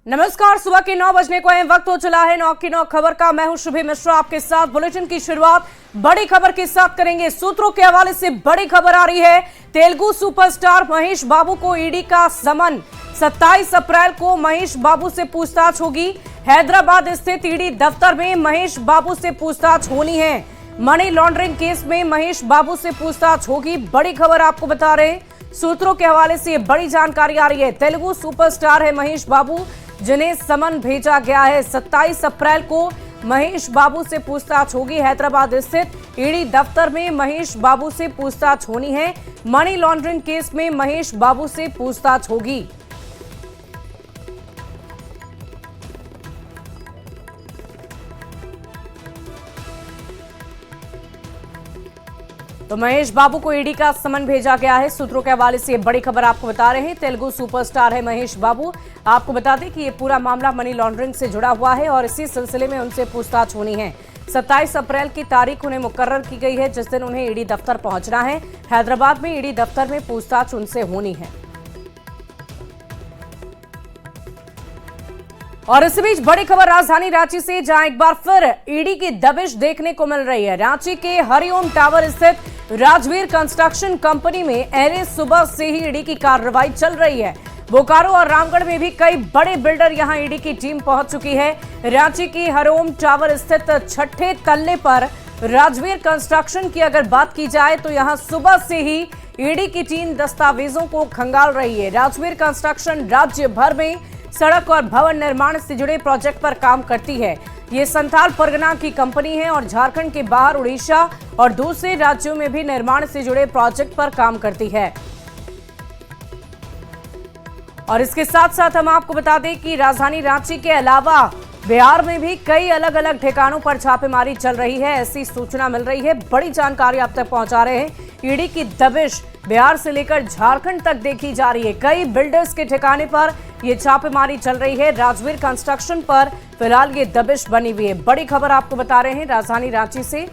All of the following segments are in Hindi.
नमस्कार, सुबह के 9 बजने को है, वक्त हो चला है 9 की 9 खबर का। मैं हूं शुभी मिश्रा आपके साथ। बुलेटिन की शुरुआत बड़ी खबर के साथ करेंगे। सूत्रों के हवाले से बड़ी खबर आ रही है। तेलुगु सुपरस्टार महेश बाबू को ईडी का समन। 27 अप्रैल को महेश बाबू से पूछताछ होगी। हैदराबाद स्थित ईडी दफ्तर में महेश बाबू से पूछताछ होनी है। मनी लॉन्ड्रिंग केस में महेश बाबू से पूछताछ होगी। बड़ी खबर आपको बता रहे, सूत्रों के हवाले से बड़ी जानकारी आ रही है। तेलुगु सुपरस्टार है महेश बाबू, जिन्हें समन भेजा गया है। 27 अप्रैल को महेश बाबू से पूछताछ होगी। हैदराबाद स्थित ईडी दफ्तर में महेश बाबू से पूछताछ होनी है। मनी लॉन्ड्रिंग केस में महेश बाबू से पूछताछ होगी। तो महेश बाबू को ईडी का समन भेजा गया है। सूत्रों के हवाले से बड़ी खबर आपको बता रहे हैं। तेलुगु सुपरस्टार है महेश बाबू। आपको बता दें कि ये पूरा मामला मनी लॉन्ड्रिंग से जुड़ा हुआ है और इसी सिलसिले में उनसे पूछताछ होनी है। 27 अप्रैल की तारीख उन्हें मुकर्रर की गई है, जिस दिन उन्हें ईडी दफ्तर पहुंचना है। हैदराबाद में ईडी दफ्तर में पूछताछ उनसे होनी है। और इस बीच बड़ी खबर राजधानी रांची से, जहां एक बार फिर ईडी की दबिश देखने को मिल रही है। रांची के हरिओम टावर स्थित राजवीर कंस्ट्रक्शन कंपनी में अहले सुबह से ही ईडी की कार्रवाई चल रही है। बोकारो और रामगढ़ में भी कई बड़े बिल्डर यहां ईडी की टीम पहुंच चुकी है। रांची की हरिओम टावर स्थित छठे तल्ले पर राजवीर कंस्ट्रक्शन की अगर बात की जाए तो यहां सुबह से ही ईडी की टीम दस्तावेजों को खंगाल रही है। राजवीर कंस्ट्रक्शन राज्य भर में सड़क और भवन निर्माण से जुड़े प्रोजेक्ट पर काम करती है। ये संथाल परगना की कंपनी है और झारखंड के बाहर उड़ीसा और दूसरे राज्यों में भी निर्माण से जुड़े प्रोजेक्ट पर काम करती है। और इसके साथ साथ हम आपको बता दें कि राजधानी रांची के अलावा बिहार में भी कई अलग अलग ठिकानों पर छापेमारी चल रही है, ऐसी सूचना मिल रही है। बड़ी जानकारी आप तक पहुंचा रहे हैं। ईडी की दबिश बिहार से लेकर झारखंड तक देखी जा रही है। कई बिल्डर्स के ठिकाने पर ये छापेमारी चल रही है। राजवीर कंस्ट्रक्शन पर फिलहाल ये दबिश बनी हुई है। बड़ी खबर आपको बता रहे हैं राजधानी रांची से।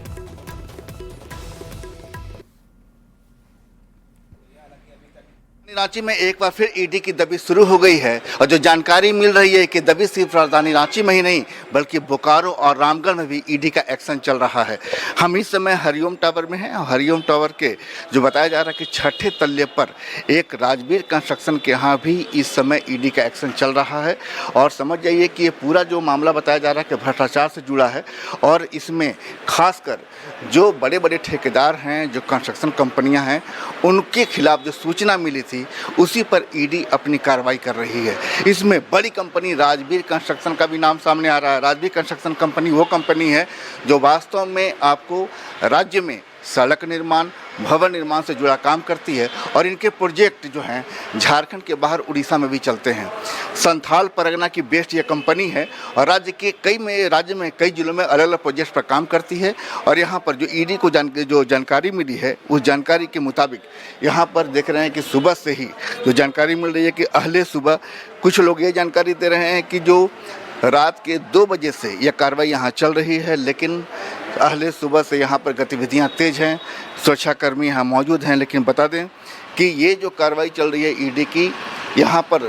रांची में एक बार फिर ईडी की दबिश शुरू हो गई है और जो जानकारी मिल रही है कि दबिश सिर्फ राजधानी रांची में ही नहीं बल्कि बोकारो और रामगढ़ में भी ईडी का एक्शन चल रहा है। हम इस समय हरिओम टावर में हैं और हरिओम टावर के जो बताया जा रहा है कि छठे तल्ले पर एक राजवीर कंस्ट्रक्शन के यहाँ भी इस समय ईडी का एक्शन चल रहा है। और समझ जाइए कि ये पूरा जो मामला बताया जा रहा है कि भ्रष्टाचार से जुड़ा है और इसमें खासकर जो बड़े बड़े ठेकेदार हैं, जो कंस्ट्रक्शन कंपनियां हैं, उनके खिलाफ जो सूचना मिली थी उसी पर ईडी अपनी कार्रवाई कर रही है। इसमें बड़ी कंपनी राजवीर कंस्ट्रक्शन का भी नाम सामने आ रहा है। राजवीर कंस्ट्रक्शन कंपनी वो कंपनी है जो वास्तव में आपको राज्य में सड़क निर्माण, भवन निर्माण से जुड़ा काम करती है और इनके प्रोजेक्ट जो हैं झारखंड के बाहर उड़ीसा में भी चलते हैं। संथाल परगना की बेस्ड ये कंपनी है और राज्य में कई जिलों में अलग अलग प्रोजेक्ट पर काम करती है। और यहाँ पर जो ईडी को जो जानकारी मिली है उस जानकारी के मुताबिक यहाँ पर देख रहे हैं कि सुबह से ही जो जानकारी मिल रही है कि अहले सुबह कुछ लोग ये जानकारी दे रहे हैं कि जो रात के 2 बजे से यह कार्रवाई यहाँ चल रही है, लेकिन अहले सुबह से यहाँ पर गतिविधियाँ तेज हैं, सुरक्षाकर्मी यहाँ मौजूद हैं। लेकिन बता दें कि ये जो कार्रवाई चल रही है ईडी की, यहाँ पर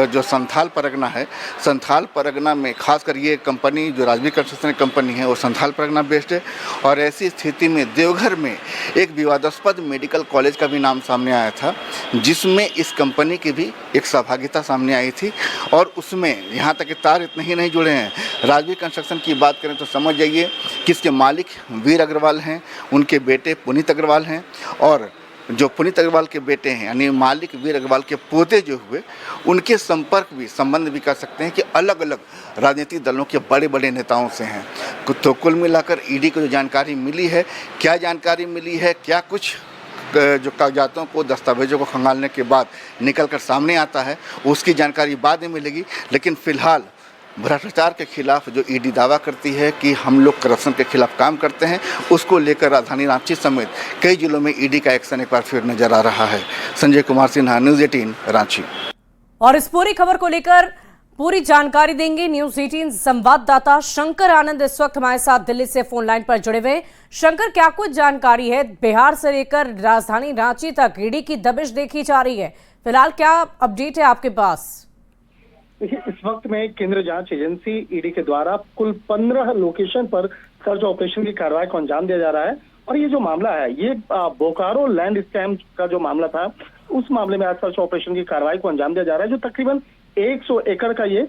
जो संथाल परगना है, संथाल परगना में खासकर ये कंपनी जो राजवीर कंस्ट्रक्शन कंपनी है वो संथाल परगना बेस्ड है। और ऐसी स्थिति में देवघर में एक विवादास्पद मेडिकल कॉलेज का भी नाम सामने आया था, जिसमें इस कंपनी की भी एक सहभागिता सामने आई थी। और उसमें यहाँ तक कि तार इतने ही नहीं जुड़े हैं। राजवीर कंस्ट्रक्शन की बात करें तो समझ जाइए कि इसके मालिक वीर अग्रवाल हैं, उनके बेटे पुनीत अग्रवाल हैं और जो पुनीत अग्रवाल के बेटे हैं यानी मालिक वीर अग्रवाल के पोते जो हुए, उनके संबंध भी कर सकते हैं कि अलग अलग राजनीतिक दलों के बड़े बड़े नेताओं से हैं। तो कुल मिलाकर ईडी को जो जानकारी मिली है, क्या जानकारी मिली है, क्या कुछ जो कागजातों को, दस्तावेजों को खंगालने के बाद निकल कर सामने आता है, उसकी जानकारी बाद में मिलेगी। लेकिन फिलहाल भ्रष्टाचार के खिलाफ जो ईडी दावा करती है कि हम लोग करप्शन के खिलाफ काम करते हैं, उसको लेकर राजधानी रांची समेत कई जिलों में ईडी का एक्शन एक बार फिर नजर आ रहा है। संजय कुमार सिन्हा, न्यूज़ 18 रांची। और इस पूरी खबर को लेकर पूरी जानकारी देंगे न्यूज़ 18 संवाददाता शंकर आनंद इस वक्त हमारे साथ दिल्ली से फोन लाइन पर जुड़े हुए। शंकर, क्या कुछ जानकारी है? बिहार से लेकर राजधानी रांची तक ईडी की दबिश देखी जा रही है, फिलहाल क्या अपडेट है आपके पास? देखिए, इस वक्त में केंद्रीय जांच एजेंसी ईडी के द्वारा कुल 15 लोकेशन पर सर्च ऑपरेशन की कार्रवाई को अंजाम दिया जा रहा है। और ये जो मामला है, ये बोकारो लैंड स्कैम का जो मामला था, उस मामले में आज सर्च ऑपरेशन की कार्रवाई को अंजाम दिया जा रहा है, जो तकरीबन 100 एकड़ का ये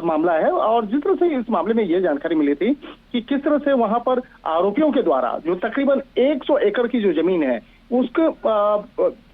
मामला है। और जिस तरह से इस मामले में ये जानकारी मिली थी कि किस तरह से वहां पर आरोपियों के द्वारा जो तकरीबन 100 एकड़ की जो जमीन है, उसके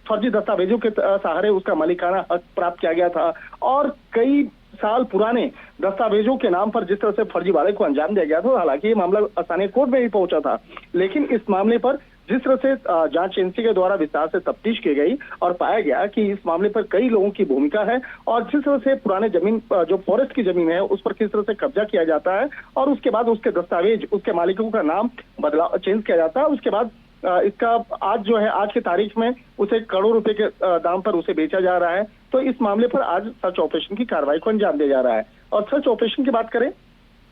फर्जी दस्तावेजों के सहारे उसका मालिकाना हक प्राप्त किया गया था। और कई साल पुराने दस्तावेजों के नाम पर जिस तरह से फर्जीवाड़े को अंजाम दिया गया था, हालांकि ये मामला स्थानीय कोर्ट में भी पहुंचा था, लेकिन इस मामले पर जिस तरह से जांच एजेंसी के द्वारा विस्तार से तफ्तीश की गई और पाया गया कि इस मामले पर कई लोगों की भूमिका है, और जिस तरह से पुराने जमीन जो फॉरेस्ट की जमीन है उस पर किस तरह से कब्जा किया जाता है, और उसके बाद उसके दस्तावेज, उसके मालिकों का नाम चेंज किया जाता है। उसके बाद इसका आज जो है, आज की तारीख में उसे करोड़ रुपए के दाम पर उसे बेचा जा रहा है। तो इस मामले पर आज सर्च ऑपरेशन की कार्रवाई को अंजाम दिया जा रहा है। और सर्च ऑपरेशन की बात करें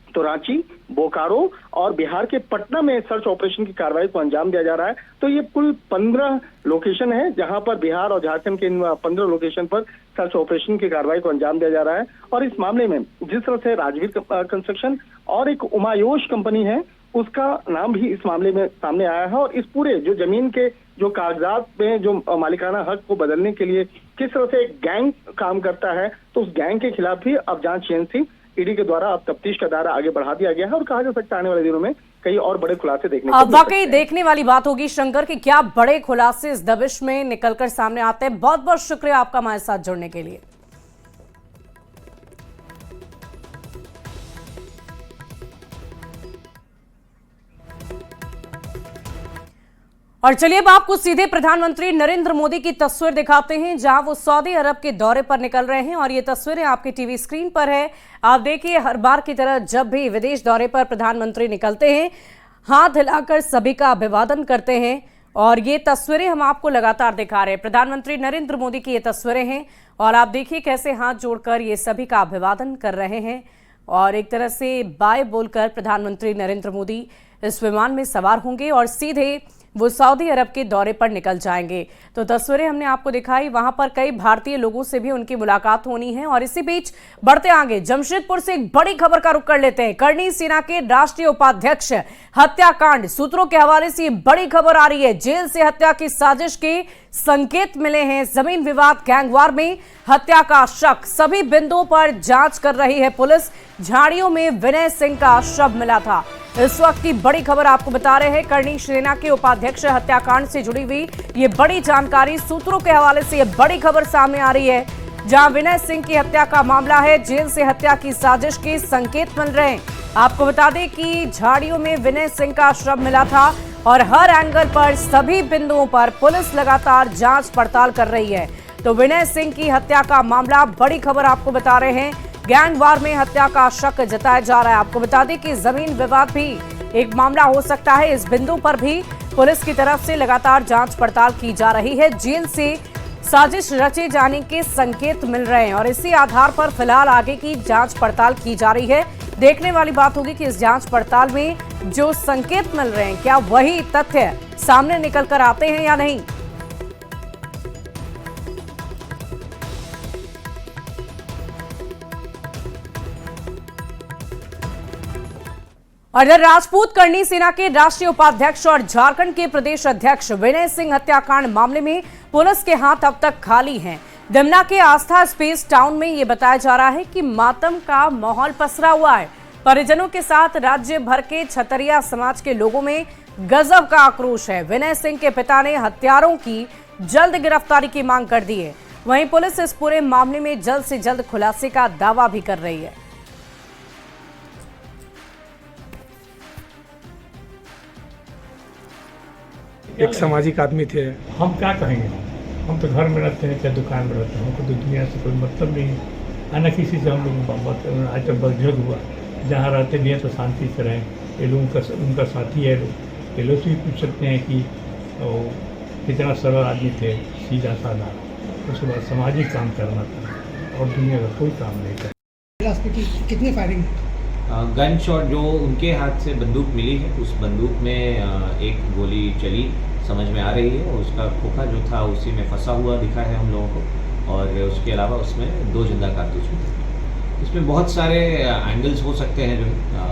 तो रांची, बोकारो और बिहार के पटना में सर्च ऑपरेशन की कार्रवाई को अंजाम दिया जा रहा है। तो ये कुल 15 लोकेशन है, जहां पर बिहार और झारखंड के 15 लोकेशन पर सर्च ऑपरेशन की कार्रवाई को अंजाम दिया जा रहा है। और इस मामले में जिस तरह से राजवीर कंस्ट्रक्शन और एक उमायोश कंपनी है, उसका नाम भी इस मामले में सामने आया है। और इस पूरे जो जमीन के जो कागजात में जो मालिकाना हक को बदलने के लिए किस तरह से एक गैंग काम करता है, तो उस गैंग के खिलाफ भी अब जांच एजेंसी ईडी के द्वारा अब तफ्तीश का दायरा आगे बढ़ा दिया गया है। और कहा जा सकता है आने वाले दिनों में कई और बड़े खुलासे देखने को मिल सकते हैं। वाकई देखने वाली बात होगी शंकर कि क्या बड़े खुलासे इस दबिश में निकलकर सामने आते हैं। बहुत बहुत शुक्रिया आपका हमारे साथ जुड़ने के लिए। और चलिए अब आपको सीधे प्रधानमंत्री नरेंद्र मोदी की तस्वीर दिखाते हैं, जहां वो सऊदी अरब के दौरे पर निकल रहे हैं। और ये तस्वीरें आपकी टीवी स्क्रीन पर है। आप देखिए, हर बार की तरह जब भी विदेश दौरे पर प्रधानमंत्री निकलते हैं, हाथ हिलाकर सभी का अभिवादन करते हैं। और ये तस्वीरें हम आपको लगातार दिखा रहे हैं। प्रधानमंत्री नरेंद्र मोदी की ये तस्वीरें हैं और आप देखिए कैसे हाथ जोड़कर ये सभी का अभिवादन कर रहे हैं। और एक तरह से बाय बोलकर प्रधानमंत्री नरेंद्र मोदी इस विमान में सवार होंगे और सीधे वो सऊदी अरब के दौरे पर निकल जाएंगे। तो तस्वीरें हमने आपको दिखाई, वहां पर कई भारतीय लोगों से भी उनकी मुलाकात होनी है। और इसी बीच बढ़ते आगे जमशेदपुर से एक बड़ी खबर का रुख कर लेते हैं। करणी सेना के राष्ट्रीय उपाध्यक्ष हत्याकांड, सूत्रों के हवाले से बड़ी खबर आ रही है। जेल से हत्या की साजिश के संकेत मिले हैं। जमीन विवाद गैंगवार में हत्या का शक, सभी बिंदुओं पर जांच कर रही है पुलिस। झाड़ियों में विनय सिंह का शव मिला था। इस वक्त की बड़ी खबर आपको बता रहे हैं। करणी सेना के उपाध्यक्ष हत्याकांड से जुड़ी हुई ये बड़ी जानकारी, सूत्रों के हवाले से ये बड़ी खबर सामने आ रही है, जहां विनय सिंह की हत्या का मामला है। जेल से हत्या की साजिश के संकेत मिल रहे हैं। आपको बता दें कि झाड़ियों में विनय सिंह का शव मिला था और हर एंगल पर, सभी बिंदुओं पर पुलिस लगातार जांच पड़ताल कर रही है। तो विनय सिंह की हत्या का मामला, बड़ी खबर आपको बता रहे हैं। गैंगवार में हत्या का शक जताया जा रहा है। आपको बता दें कि जमीन विवाद भी एक मामला हो सकता है। इस बिंदु पर भी पुलिस की तरफ से लगातार जांच पड़ताल की जा रही है। जेल से साजिश रचे जाने के संकेत मिल रहे हैं और इसी आधार पर फिलहाल आगे की जांच पड़ताल की जा रही है। देखने वाली बात होगी कि इस जांच पड़ताल में जो संकेत मिल रहे हैं, क्या वही तथ्य सामने निकल कर आते हैं या नहीं। और इधर राजपूत करणी सेना के राष्ट्रीय उपाध्यक्ष और झारखंड के प्रदेश अध्यक्ष विनय सिंह हत्याकांड मामले में पुलिस के हाथ अब तक खाली हैं। दमना के आस्था स्पेस टाउन में ये बताया जा रहा है कि मातम का माहौल पसरा हुआ है। परिजनों के साथ राज्य भर के छतरिया समाज के लोगों में गजब का आक्रोश है। विनय सिंह के पिता ने हत्यारों की जल्द गिरफ्तारी की मांग कर दी है। वहीं पुलिस इस पूरे मामले में जल्द से जल्द खुलासे का दावा भी कर रही है। एक सामाजिक आदमी थे। हम क्या कहेंगे, हम तो घर में रहते हैं, चाहे दुकान में रहते हैं, हमको तो दुनिया से कोई मतलब नहीं है। आना किसी से हम लोग आज तक बदजुग हुआ, जहाँ रहते भी हैं तो शांति से रहें। ये लोग उनका साथी है, ये लोग से भी पूछ सकते हैं कि कितना सरल आदमी थे, सीधा साधा। उसके बाद सामाजिक काम करना था और दुनिया का कोई काम नहीं था। कितनी फायरिंग? गन शॉट जो उनके हाथ से बंदूक मिली है, उस बंदूक में एक गोली चली समझ में आ रही है और उसका खोखा जो था उसी में फंसा हुआ दिखा है हम लोगों को। और उसके अलावा उसमें 2 जिंदा कारतूस मिले। इसमें बहुत सारे एंगल्स हो सकते हैं, जो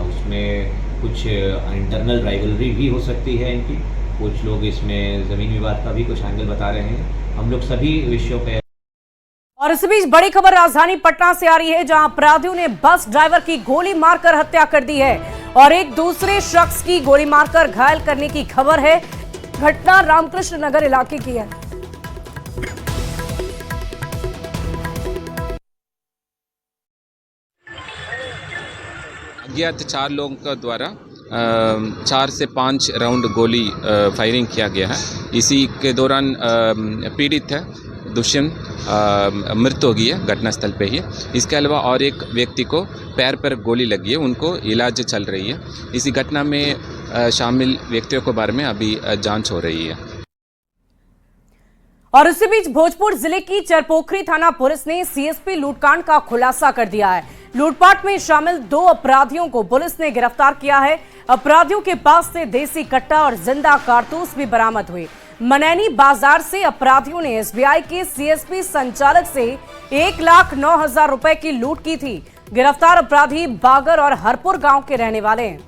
उसमें कुछ इंटरनल राइवलरी भी हो सकती है इनकी, कुछ लोग इसमें ज़मीन विवाद का भी कुछ एंगल बता रहे हैं। हम लोग सभी विषयों पे। और इस बीच बड़ी खबर राजधानी पटना से आ रही है, जहां अपराधियों ने बस ड्राइवर की गोली मारकर हत्या कर दी है और एक दूसरे शख्स की गोली मारकर घायल करने की खबर है। घटना रामकृष्ण नगर इलाके की है। अज्ञात 4 लोगों द्वारा 4 से 5 राउंड गोली फायरिंग किया गया है। इसी के दौरान पीड़ित है दुष्यंत मृत हो गई है घटनास्थल पे ही। इसके अलावा और एक व्यक्ति को पैर पर गोली लगी है, उनको इलाज चल रही है। इसी घटना में शामिल व्यक्तियों के बारे में अभी जांच हो रही है। और इसी बीच भोजपुर जिले की चरपोखरी थाना पुलिस ने सीएसपी लूटकांड का खुलासा कर दिया है। लूटपाट में शामिल 2 अपराधियों को पुलिस ने गिरफ्तार किया है। अपराधियों के पास से देसी कट्टा और जिंदा कारतूस भी बरामद हुए। मनैनी बाजार से अपराधियों ने एसबीआई के सीएसपी संचालक से 1,09,000 रुपए की लूट की थी। गिरफ्तार अपराधी बागर और हरपुर गांव के रहने वाले हैं।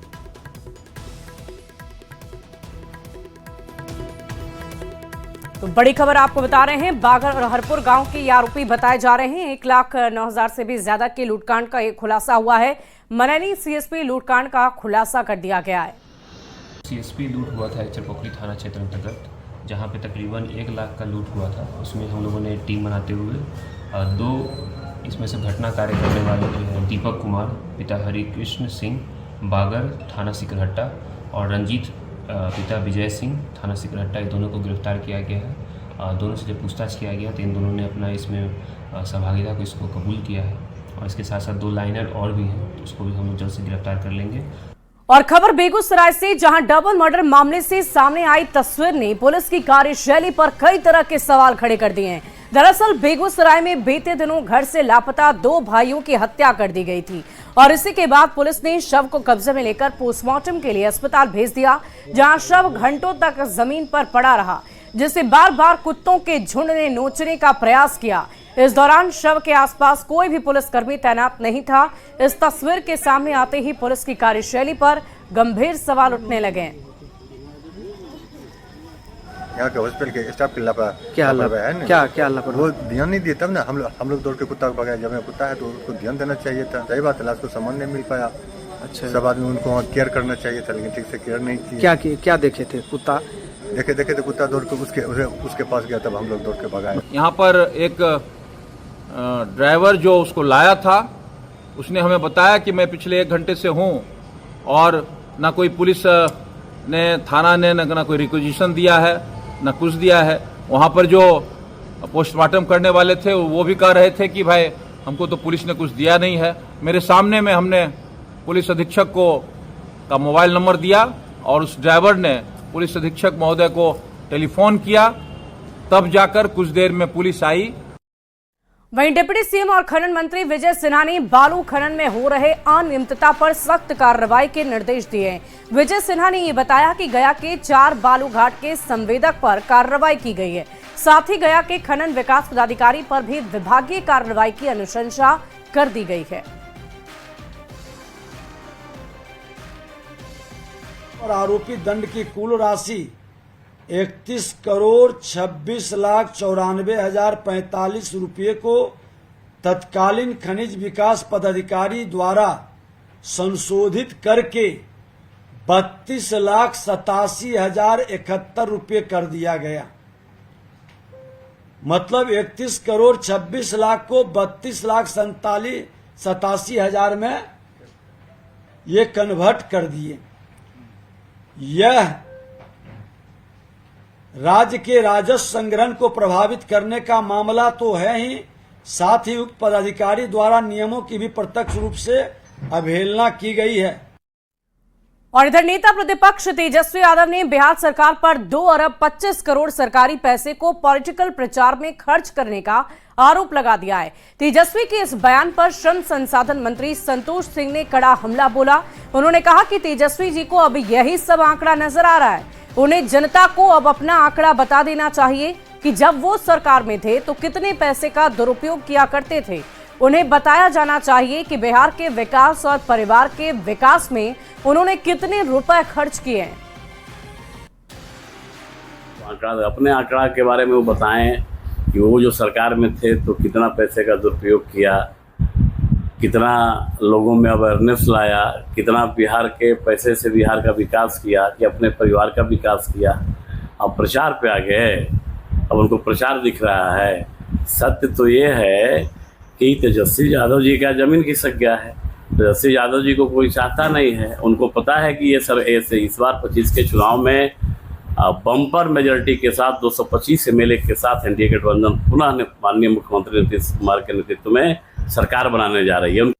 तो बड़ी खबर आपको बता रहे हैं, बागर और हरपुर गांव के ये आरोपी बताए जा रहे हैं। 1,09,000 से भी ज्यादा के लूटकांड का एक खुलासा हुआ है। मनैनी सीएसपी लूटकांड का खुलासा कर दिया गया है। सीएसपी लूट हुआ था चरपोखरी थाना क्षेत्र अंतर्गत, जहां पे तकरीबन 1 लाख का लूट हुआ था। उसमें हम लोगों ने टीम बनाते हुए 2 इसमें से घटना कार्य करने वाले जो हैं दीपक कुमार पिता हरिकृष्ण सिंह बागर थाना सिकरहट्टा और रंजीत पिता विजय सिंह थाना सिकरहट्टा, ये दोनों को गिरफ्तार किया गया है। दोनों से जब पूछताछ किया गया तो इन दोनों ने अपना इसमें सहभागिता को इसको कबूल किया है और इसके साथ साथ 2 लाइनर और भी हैं, तो उसको भी हम लोग जल्द से गिरफ्तार कर लेंगे। और खबर बेगूसराय से, जहां डबल मर्डर मामले से सामने आई तस्वीर ने पुलिस की कार्यशैली पर कई तरह के सवाल खड़े कर दिए हैं। दरअसल बेगूसराय में बीते दिनों घर से लापता 2 भाइयों की हत्या कर दी गई थी और इसी के बाद पुलिस ने शव को कब्जे में लेकर पोस्टमार्टम के लिए अस्पताल भेज दिया, जहां शव घंटों तक जमीन पर पड़ा रहा, जिसे बार बार कुत्तों के झुंड ने नोचने का प्रयास किया। इस दौरान शव के आसपास कोई भी पुलिसकर्मी तैनात नहीं था। इस तस्वीर के सामने आते ही पुलिस की कार्यशैली पर गंभीर सवाल उठने लगे। यहाँ के हॉस्पिटल के स्टाफ की क्या वो ध्यान नहीं दिए, तब ना हम लोग दौड़ के कुत्ता को भगाया। जब कुत्ता है तो उसको ध्यान देना चाहिए था। सही बात है, लाश को सामान नहीं मिल पाया। अच्छा, सब आदमी उनको केयर करना चाहिए था, लेकिन ठीक से केयर नहीं की। क्या देखे थे? कुत्ता देखे तो कुत्ता दौड़ के उसके पास गया, तब हम लोग दौड़ के भगाए। यहाँ पर एक ड्राइवर जो उसको लाया था, उसने हमें बताया कि मैं पिछले 1 घंटे से हूँ और ना कोई पुलिस ने थाना ने ना कोई रिक्वेजिशन दिया है ना कुछ दिया है। वहाँ पर जो पोस्टमार्टम करने वाले थे वो भी कह रहे थे कि भाई हमको तो पुलिस ने कुछ दिया नहीं है। मेरे सामने में हमने पुलिस अधीक्षक का मोबाइल नंबर दिया और उस ड्राइवर ने पुलिस अधीक्षक महोदय को टेलीफोन किया, तब जाकर कुछ देर में पुलिस आई। वहीं डिप्टी सीएम और खनन मंत्री विजय सिन्हा ने बालू खनन में हो रहे अनियमितता पर सख्त कार्रवाई के निर्देश दिए हैं। विजय सिन्हा ने ये बताया कि गया के 4 बालू घाट के संवेदक पर कार्रवाई की गई है। साथ ही गया के खनन विकास पदाधिकारी पर भी विभागीय कार्रवाई की अनुशंसा कर दी गई है। और आरोपी दंड की कुल राशि 31,26,94,45 रुपये को तत्कालीन खनिज विकास पदाधिकारी द्वारा संशोधित करके 32,87,071 रुपये कर दिया गया। मतलब 31,26 लाख को 32,87,000 में ये कन्वर्ट कर दिए। यह राज्य के राजस्व संग्रहण को प्रभावित करने का मामला तो है ही, साथ ही उक्त पदाधिकारी द्वारा नियमों की भी प्रत्यक्ष रूप से अवहेलना की गई है। और इधर नेता प्रतिपक्ष तेजस्वी यादव ने बिहार सरकार पर 2 अरब 25 करोड़ सरकारी पैसे को पॉलिटिकल प्रचार में खर्च करने का आरोप लगा दिया है। तेजस्वी के इस बयान पर श्रम संसाधन मंत्री संतोष सिंह ने कड़ा हमला बोला। उन्होंने कहा कि तेजस्वी जी को अब यही सब आंकड़ा नजर आ रहा है, उन्हें जनता को अब अपना आंकड़ा बता देना चाहिए। कि जब वो सरकार में थे तो कितने पैसे का दुरुपयोग किया करते थे। उन्हें बताया जाना चाहिए कि बिहार के विकास और परिवार के विकास में उन्होंने कितने रुपए खर्च किए हैं। अपने आंकड़ा के बारे में वो बताएं कि वो जो सरकार में थे तो कितना पैसे का दुरुपयोग किया, कितना लोगों में अवेयरनेस लाया, कितना बिहार के पैसे से बिहार का विकास किया, कि अपने परिवार का विकास किया। अब प्रचार पे आ गए, अब उनको प्रचार दिख रहा है। सत्य तो ये है कि तेजस्वी यादव जी का जमीन खिसक गया है। तेजस्वी यादव जी को कोई चाहता नहीं है। उनको पता है कि ये सर ऐसे इस बार 25 के चुनाव में बम्पर मेजोरिटी के साथ 225 एमएलए के साथ एनडीए गठबंधन पुनः माननीय मुख्यमंत्री नीतीश कुमार के नेतृत्व में सरकार बनाने जा रही है।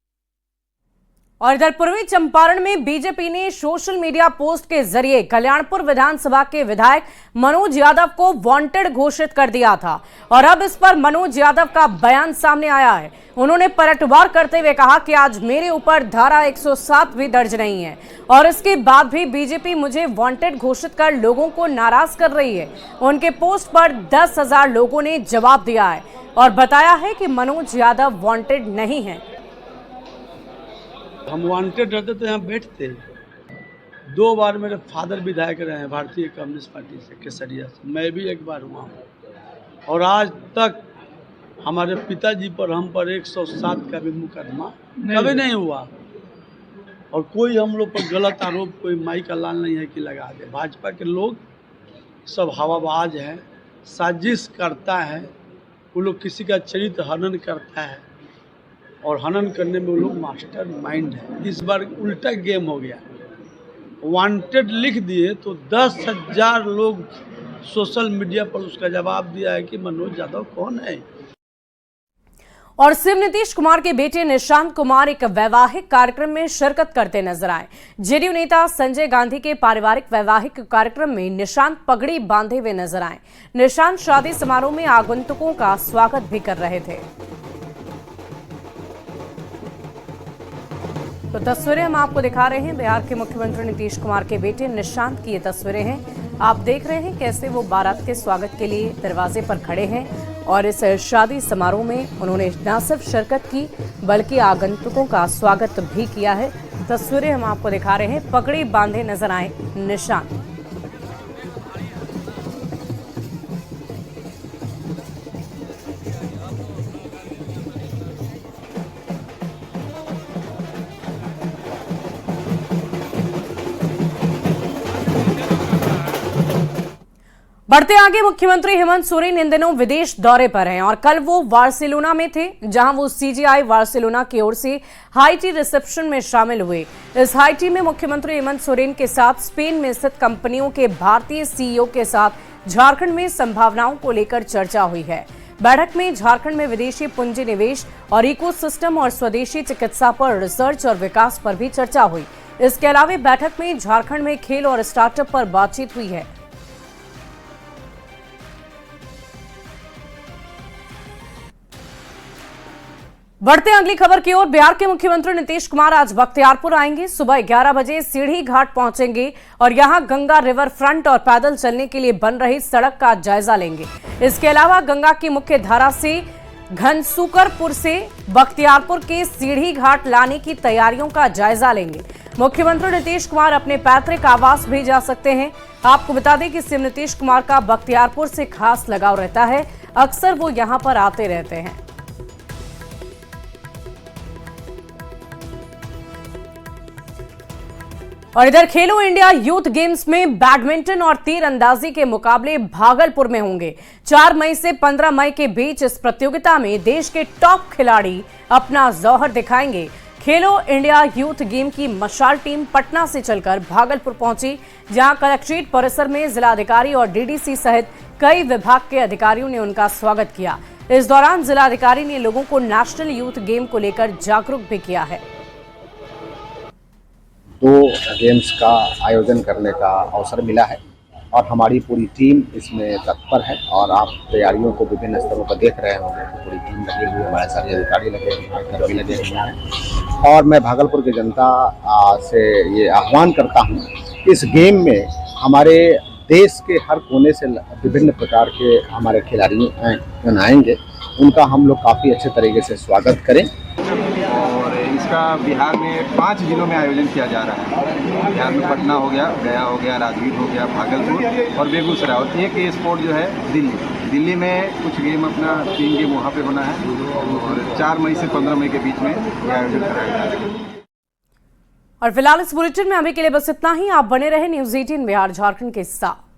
और इधर पूर्वी चंपारण में बीजेपी ने सोशल मीडिया पोस्ट के जरिए कल्याणपुर विधानसभा के विधायक मनोज यादव को वांटेड घोषित कर दिया था और अब इस पर मनोज यादव का बयान सामने आया है। उन्होंने पलटवार करते हुए कहा कि आज मेरे ऊपर धारा 107 भी दर्ज नहीं है और इसके बाद भी बीजेपी मुझे वांटेड घोषित कर लोगों को नाराज कर रही है। उनके पोस्ट पर 10,000 लोगों ने जवाब दिया है और बताया है कि मनोज यादव वांटेड नहीं है। हम वांटेड रहते तो यहाँ बैठते। 2 बार मेरे फादर विधायक रहे हैं भारतीय कम्युनिस्ट पार्टी से, केसरिया से। मैं भी 1 बार हुआ हूँ और आज तक हमारे पिताजी पर हम पर 107 का भी मुकदमा कभी नहीं हुआ और कोई हम लोग पर गलत आरोप कोई माई का लाल नहीं है कि लगा दे। भाजपा के लोग सब हवाबाज हैं, साजिश करता है, वो लोग किसी का चरित्र हनन करता है और हनन करने में वो लोग मास्टर माइंड है। इस बार उल्टा गेम हो गया। वांटेड लिख दिए तो 10,000 लोग सोशल मीडिया पर उसका जवाब दिया है कि मनोज यादव कौन है। और सीएम नीतीश कुमार के बेटे निशांत कुमार एक वैवाहिक कार्यक्रम में शिरकत करते नजर आए। जेडीयू नेता संजय गांधी के पारिवारिक वैवाहिक कार्यक्रम में निशांत पगड़ी बांधे हुए नजर आए। निशांत शादी समारोह में आगंतुकों का स्वागत भी कर रहे थे। तो तस्वीरें हम आपको दिखा रहे हैं बिहार के मुख्यमंत्री नीतीश कुमार के बेटे निशांत की ये तस्वीरें हैं। आप देख रहे हैं कैसे वो बारात के स्वागत के लिए दरवाजे पर खड़े हैं और इस शादी समारोह में उन्होंने न सिर्फ शिरकत की बल्कि आगंतुकों का स्वागत भी किया है। तस्वीरें हम आपको दिखा रहे हैं, पगड़ी बांधे नजर आए निशांत। बढ़ते आगे, मुख्यमंत्री हेमंत सोरेन इन दिनों विदेश दौरे पर हैं और कल वो बार्सिलोना में थे, जहां वो सीजीआई बार्सिलोना की ओर से हाई टी रिसेप्शन में शामिल हुए। इस हाई टी में मुख्यमंत्री हेमंत सोरेन के साथ स्पेन में स्थित कंपनियों के भारतीय सीईओ के साथ झारखंड में संभावनाओं को लेकर चर्चा हुई है। बैठक में झारखंड में विदेशी पूंजी निवेश और इकोसिस्टम और स्वदेशी चिकित्सा पर रिसर्च और विकास पर भी चर्चा हुई। इसके अलावा बैठक में झारखंड में खेल और स्टार्टअप पर बातचीत हुई है। बढ़ते अगली खबर की ओर, बिहार के मुख्यमंत्री नीतीश कुमार आज बख्तियारपुर आएंगे। सुबह 11 बजे सीढ़ी घाट पहुंचेंगे और यहां गंगा रिवर फ्रंट और पैदल चलने के लिए बन रही सड़क का जायजा लेंगे। इसके अलावा गंगा की मुख्य धारा से घनसूकरपुर से बख्तियारपुर के सीढ़ी घाट लाने की तैयारियों का जायजा लेंगे। मुख्यमंत्री नीतीश कुमार अपने पैतृक आवास भी जा सकते हैं। आपको बता दें कि सीएम नीतीश कुमार का बख्तियारपुर से खास लगाव रहता है, अक्सर वो यहां पर आते रहते हैं। और इधर खेलो इंडिया यूथ गेम्स में बैडमिंटन और तीरंदाजी के मुकाबले भागलपुर में होंगे। 4 मई से 15 मई के बीच इस प्रतियोगिता में देश के टॉप खिलाड़ी अपना जौहर दिखाएंगे। खेलो इंडिया यूथ गेम की मशाल टीम पटना से चलकर भागलपुर पहुंची, जहां कलेक्ट्रेट परिसर में जिलाधिकारी और डीडीसी सहित कई विभाग के अधिकारियों ने उनका स्वागत किया। इस दौरान जिलाधिकारी ने लोगों को नेशनल यूथ गेम को लेकर जागरूक भी किया है। 2 गेम्स का आयोजन करने का अवसर मिला है और हमारी पूरी टीम इसमें तत्पर है और आप तैयारियों को विभिन्न स्तरों पर देख रहे होंगे। पूरी टीम लगी हुई है, हमारे सारे अधिकारी लगे हुए हैं, कर्मी लगे हुए हैं और मैं भागलपुर की जनता से ये आह्वान करता हूँ कि इस गेम में हमारे देश के हर कोने से विभिन्न प्रकार के हमारे खिलाड़ी आएंगे, उनका हम लोग काफ़ी अच्छे तरीके से स्वागत करें। और इसका बिहार में 5 जिलों में आयोजन किया जा रहा है। बिहार में पटना हो गया, गया हो गया, राजगीर हो गया, भागलपुर और बेगूसराय, और एक ये स्पोर्ट जो है दिल्ली में कुछ गेम अपना 3 गेम वहाँ पे बना है और 4 मई से 15 मई के बीच में ये आयोजन कराया जा रहा है। और फिलहाल इस बुलेटिन में अभी के लिए बस इतना ही। आप बने रहे न्यूज़ 18 बिहार झारखंड के साथ।